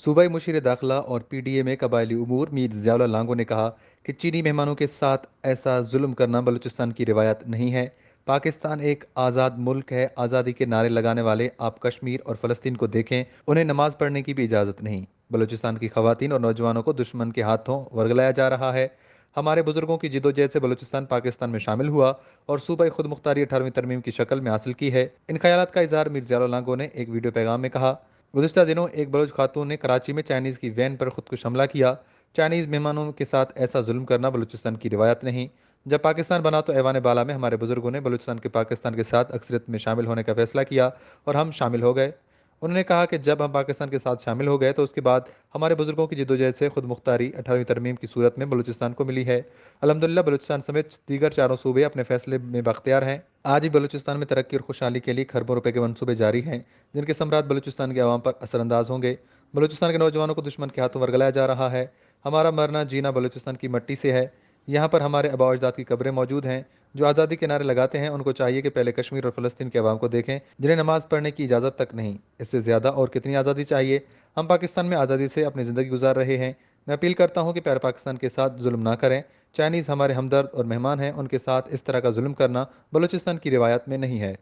صوبائی مشیر داخلہ اور پی ڈی اے میں قبائلی امور میر ضیاء اللہ لانگو نے کہا کہ چینی مہمانوں کے ساتھ ایسا ظلم کرنا بلوچستان کی روایت نہیں ہے۔ پاکستان ایک آزاد ملک ہے، آزادی کے نعرے لگانے والے آپ کشمیر اور فلسطین کو دیکھیں، انہیں نماز پڑھنے کی بھی اجازت نہیں۔ بلوچستان کی خواتین اور نوجوانوں کو دشمن کے ہاتھوں ورگلایا جا رہا ہے۔ ہمارے بزرگوں کی جدوجہد سے بلوچستان پاکستان میں شامل ہوا اور صوبائی خود مختاری 18ویں ترمیم کی شکل میں حاصل کی ہے۔ ان خیالات کا اظہار میر ضیاء اللہ لانگو نے ایک ویڈیو پیغام میں کہا۔ گزشتہ دنوں ایک بلوچ خاتون نے کراچی میں چائنیز کی وین پر خودکش حملہ کیا۔ چائنیز مہمانوں کے ساتھ ایسا ظلم کرنا بلوچستان کی روایت نہیں۔ جب پاکستان بنا تو ایوان بالا میں ہمارے بزرگوں نے بلوچستان کے پاکستان کے ساتھ اکثریت میں شامل ہونے کا فیصلہ کیا اور ہم شامل ہو گئے۔ انہوں نے کہا کہ جب ہم پاکستان کے ساتھ شامل ہو گئے تو اس کے بعد ہمارے بزرگوں کی جدوجہد سے خود مختاری 18ویں ترمیم کی صورت میں بلوچستان کو ملی ہے۔ الحمدللہ بلوچستان سمیت دیگر چاروں صوبے اپنے فیصلے میں بااختیار ہیں۔ آج بھی بلوچستان میں ترقی اور خوشحالی کے لیے کھربوں روپے کے منصوبے جاری ہیں، جن کے ثمرات بلوچستان کے عوام پر اثر انداز ہوں گے۔ بلوچستان کے نوجوانوں کو دشمن کے ہاتھوں ورگلایا جا رہا ہے۔ ہمارا مرنا جینا بلوچستان کی مٹی سے ہے۔ یہاں پر ہمارے آباء و اجداد کی قبریں موجود ہیں۔ جو آزادی کے نعرے لگاتے ہیں ان کو چاہیے کہ پہلے کشمیر اور فلسطین کے عوام کو دیکھیں، جنہیں نماز پڑھنے کی اجازت تک نہیں۔ اس سے زیادہ اور کتنی آزادی چاہیے؟ ہم پاکستان میں آزادی سے اپنی زندگی گزار رہے ہیں۔ میں اپیل کرتا ہوں کہ پیارے پاکستان کے ساتھ ظلم نہ کریں۔ چائنیز ہمارے ہمدرد اور مہمان ہیں، ان کے ساتھ اس طرح کا ظلم کرنا بلوچستان کی روایت میں نہیں ہے۔